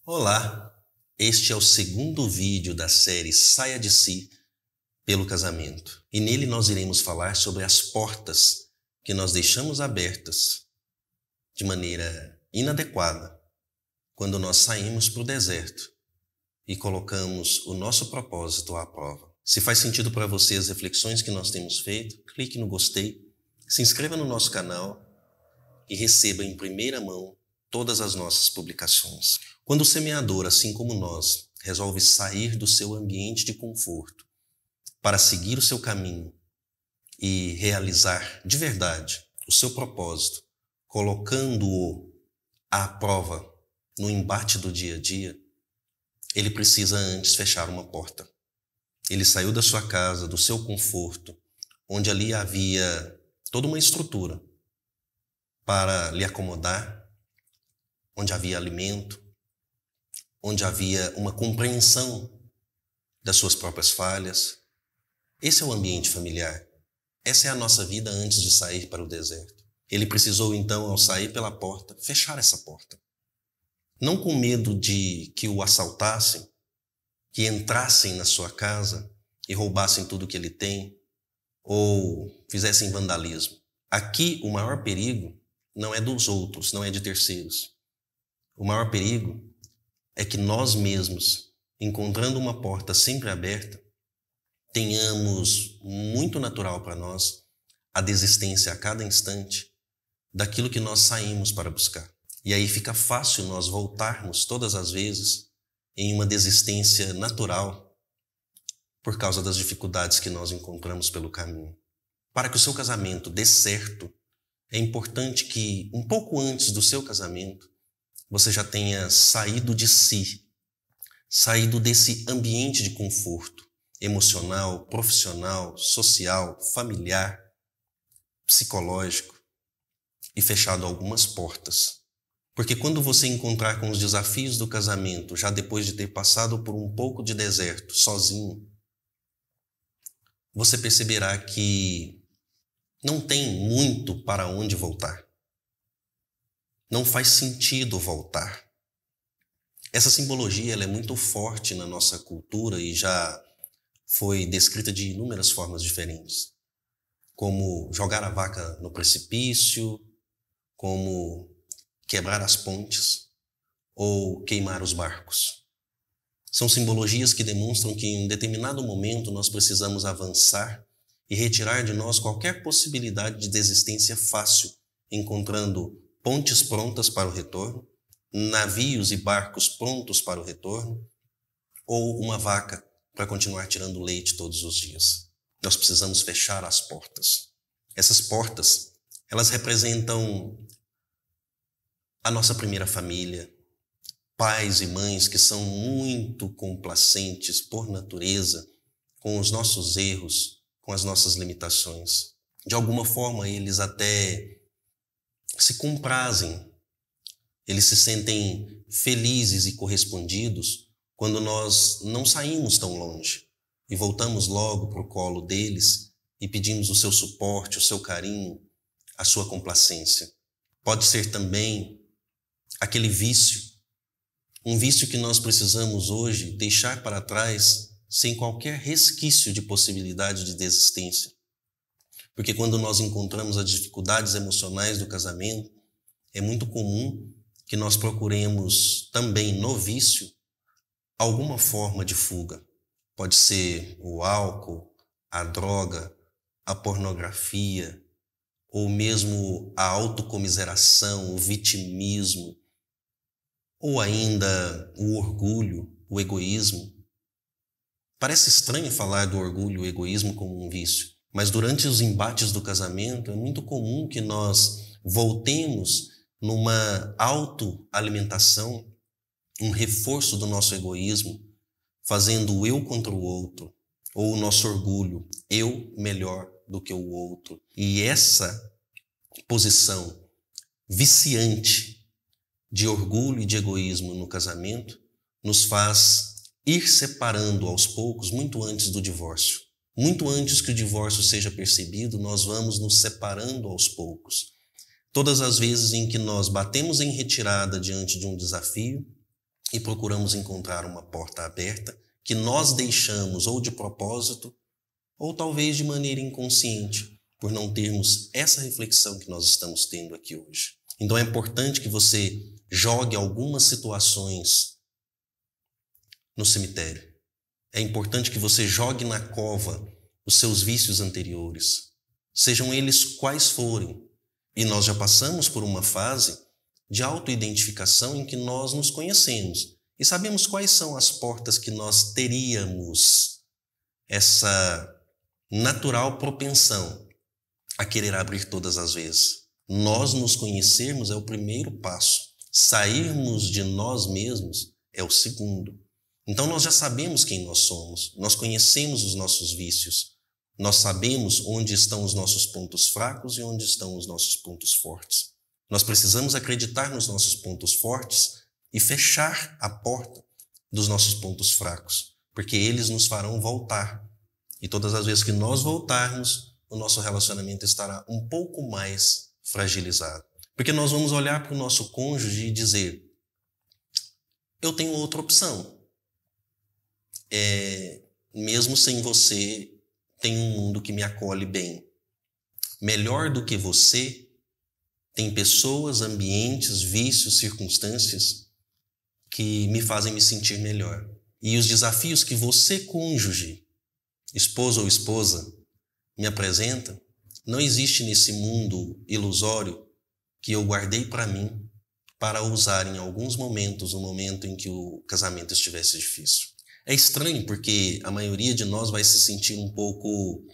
Olá, este é o segundo vídeo da série Saia de Si pelo casamento. E nele nós iremos falar sobre as portas que nós deixamos abertas de maneira inadequada quando nós saímos para o deserto e colocamos o nosso propósito à prova. Se faz sentido para você as reflexões que nós temos feito, clique no gostei, se inscreva no nosso canal e receba em primeira mão todas as nossas publicações. Quando o semeador, assim como nós, resolve sair do seu ambiente de conforto para seguir o seu caminho e realizar de verdade o seu propósito, colocando-o à prova no embate do dia a dia, ele precisa antes fechar uma porta. Ele saiu da sua casa, do seu conforto, onde ali havia toda uma estrutura para lhe acomodar, onde havia alimento, onde havia uma compreensão das suas próprias falhas. Esse é o ambiente familiar. Essa é a nossa vida antes de sair para o deserto. Ele precisou então, ao sair pela porta, fechar essa porta. Não com medo de que o assaltassem, que entrassem na sua casa e roubassem tudo que ele tem, ou fizessem vandalismo. Aqui o maior perigo não é dos outros, não é de terceiros. O maior perigo é que nós mesmos, encontrando uma porta sempre aberta, tenhamos muito natural para nós a desistência a cada instante daquilo que nós saímos para buscar. E aí fica fácil nós voltarmos todas as vezes em uma desistência natural por causa das dificuldades que nós encontramos pelo caminho. Para que o seu casamento dê certo, é importante que, um pouco antes do seu casamento, você já tenha saído de si, saído desse ambiente de conforto emocional, profissional, social, familiar, psicológico e fechado algumas portas. Porque quando você encontrar com os desafios do casamento, já depois de ter passado por um pouco de deserto, sozinho, você perceberá que não tem muito para onde voltar. Não faz sentido voltar. Essa simbologia ela é muito forte na nossa cultura e já foi descrita de inúmeras formas diferentes. Como jogar a vaca no precipício, como quebrar as pontes ou queimar os barcos. São simbologias que demonstram que em um determinado momento nós precisamos avançar e retirar de nós qualquer possibilidade de desistência fácil, encontrando pontes prontas para o retorno, navios e barcos prontos para o retorno, ou uma vaca para continuar tirando leite todos os dias. Nós precisamos fechar as portas. Essas portas, elas representam a nossa primeira família, pais e mães que são muito complacentes por natureza com os nossos erros, com as nossas limitações. De alguma forma, eles até se comprazem, eles se sentem felizes e correspondidos quando nós não saímos tão longe e voltamos logo para o colo deles e pedimos o seu suporte, o seu carinho, a sua complacência. Pode ser também aquele vício, um vício que nós precisamos hoje deixar para trás sem qualquer resquício de possibilidade de desistência. Porque quando nós encontramos as dificuldades emocionais do casamento, é muito comum que nós procuremos também no vício alguma forma de fuga. Pode ser o álcool, a droga, a pornografia, ou mesmo a autocomiseração, o vitimismo, ou ainda o orgulho, o egoísmo. Parece estranho falar do orgulho e o egoísmo como um vício, mas durante os embates do casamento é muito comum que nós voltemos numa autoalimentação, um reforço do nosso egoísmo, fazendo o eu contra o outro, ou o nosso orgulho, eu melhor do que o outro. E essa posição viciante de orgulho e de egoísmo no casamento nos faz ir separando aos poucos muito antes do divórcio. Muito antes que o divórcio seja percebido, nós vamos nos separando aos poucos. Todas as vezes em que nós batemos em retirada diante de um desafio, e procuramos encontrar uma porta aberta que nós deixamos ou de propósito ou talvez de maneira inconsciente, por não termos essa reflexão que nós estamos tendo aqui hoje. Então é importante que você jogue algumas situações no cemitério. É importante que você jogue na cova os seus vícios anteriores, sejam eles quais forem. E nós já passamos por uma fase de autoidentificação em que nós nos conhecemos e sabemos quais são as portas que nós teríamos essa natural propensão a querer abrir todas as vezes. Nós nos conhecermos é o primeiro passo. Sairmos de nós mesmos é o segundo. Então nós já sabemos quem nós somos, nós conhecemos os nossos vícios, nós sabemos onde estão os nossos pontos fracos e onde estão os nossos pontos fortes. Nós precisamos acreditar nos nossos pontos fortes e fechar a porta dos nossos pontos fracos, porque eles nos farão voltar. E todas as vezes que nós voltarmos, o nosso relacionamento estará um pouco mais fragilizado. Porque nós vamos olhar para o nosso cônjuge e dizer: eu tenho outra opção. Mesmo sem você, tem um mundo que me acolhe bem. Melhor do que você, tem pessoas, ambientes, vícios, circunstâncias que me fazem me sentir melhor. E os desafios que você, cônjuge, esposo ou esposa, me apresenta, não existe nesse mundo ilusório que eu guardei para mim para usar em alguns momentos, no momento em que o casamento estivesse difícil. É estranho porque a maioria de nós vai se sentir um pouco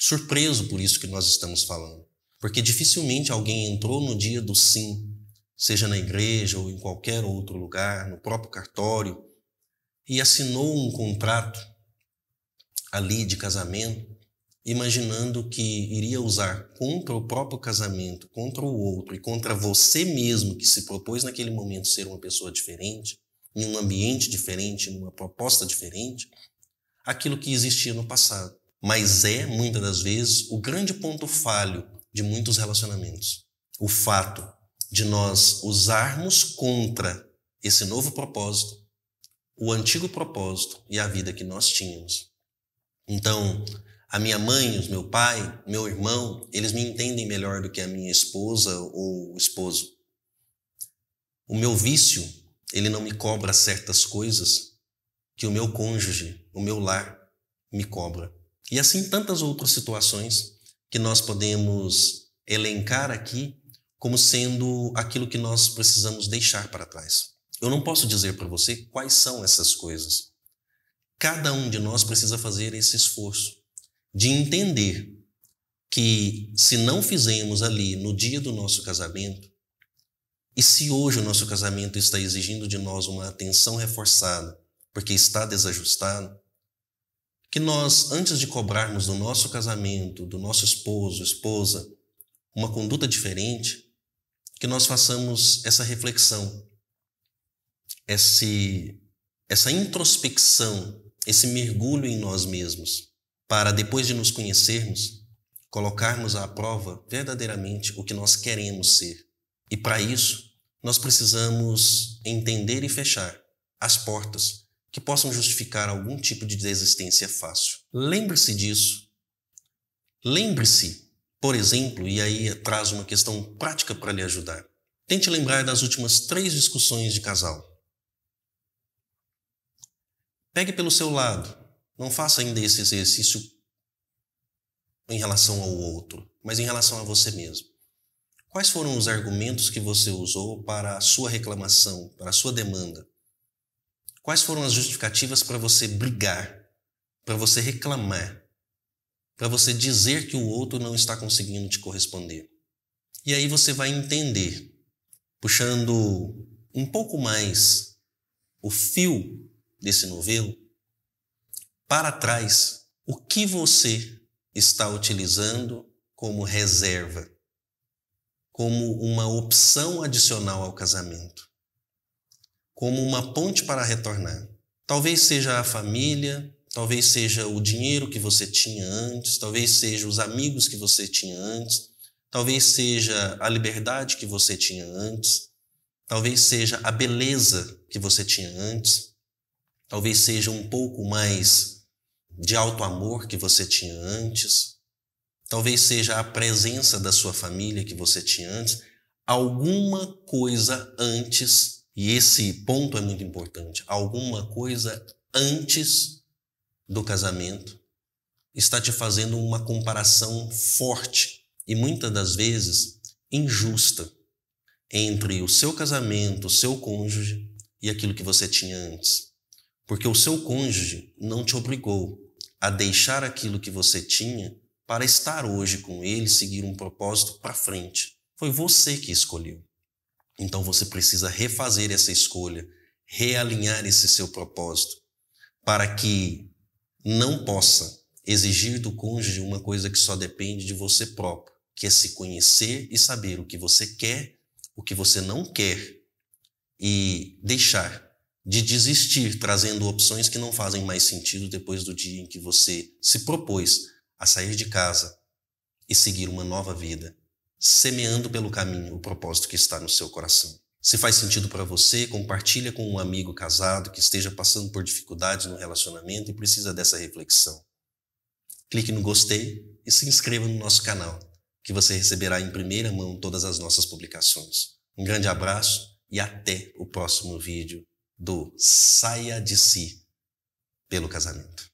surpreso por isso que nós estamos falando. Porque dificilmente alguém entrou no dia do sim, seja na igreja ou em qualquer outro lugar, no próprio cartório, e assinou um contrato ali de casamento, imaginando que iria usar contra o próprio casamento, contra o outro e contra você mesmo que se propôs naquele momento ser uma pessoa diferente, em um ambiente diferente, numa proposta diferente, aquilo que existia no passado. Mas muitas das vezes, o grande ponto falho de muitos relacionamentos. O fato de nós usarmos contra esse novo propósito, o antigo propósito e a vida que nós tínhamos. Então, a minha mãe, o meu pai, meu irmão, eles me entendem melhor do que a minha esposa ou esposo. O meu vício, ele não me cobra certas coisas que o meu cônjuge, o meu lar, me cobra. E assim tantas outras situações que nós podemos elencar aqui como sendo aquilo que nós precisamos deixar para trás. Eu não posso dizer para você quais são essas coisas. Cada um de nós precisa fazer esse esforço de entender que se não fizermos ali no dia do nosso casamento, e se hoje o nosso casamento está exigindo de nós uma atenção reforçada, porque está desajustado, que nós, antes de cobrarmos do nosso casamento, do nosso esposo, esposa, uma conduta diferente, que nós façamos essa reflexão, essa introspecção, esse mergulho em nós mesmos, para depois de nos conhecermos, colocarmos à prova verdadeiramente o que nós queremos ser. E para isso, nós precisamos entender e fechar as portas que possam justificar algum tipo de desistência fácil. Lembre-se disso. Lembre-se, por exemplo, e aí traz uma questão prática para lhe ajudar. Tente lembrar das últimas 3 discussões de casal. Pegue pelo seu lado. Não faça ainda esse exercício em relação ao outro, mas em relação a você mesmo. Quais foram os argumentos que você usou para a sua reclamação, para a sua demanda? Quais foram as justificativas para você brigar, para você reclamar, para você dizer que o outro não está conseguindo te corresponder? E aí você vai entender, puxando um pouco mais o fio desse novelo, para trás, o que você está utilizando como reserva, como uma opção adicional ao casamento, como uma ponte para retornar. Talvez seja a família, talvez seja o dinheiro que você tinha antes, talvez seja os amigos que você tinha antes, talvez seja a liberdade que você tinha antes, talvez seja a beleza que você tinha antes, talvez seja um pouco mais de alto amor que você tinha antes, talvez seja a presença da sua família que você tinha antes, alguma coisa antes, e esse ponto é muito importante, alguma coisa antes do casamento está te fazendo uma comparação forte e muitas das vezes injusta entre o seu casamento, o seu cônjuge e aquilo que você tinha antes. Porque o seu cônjuge não te obrigou a deixar aquilo que você tinha para estar hoje com ele, seguir um propósito para frente. Foi você que escolheu. Então você precisa refazer essa escolha, realinhar esse seu propósito, para que não possa exigir do cônjuge uma coisa que só depende de você próprio, que é se conhecer e saber o que você quer, o que você não quer, e deixar de desistir trazendo opções que não fazem mais sentido depois do dia em que você se propôs a sair de casa e seguir uma nova vida, semeando pelo caminho o propósito que está no seu coração. Se faz sentido para você, compartilha com um amigo casado que esteja passando por dificuldades no relacionamento e precisa dessa reflexão. Clique no gostei e se inscreva no nosso canal, que você receberá em primeira mão todas as nossas publicações. Um grande abraço e até o próximo vídeo do Saia de Si pelo Casamento.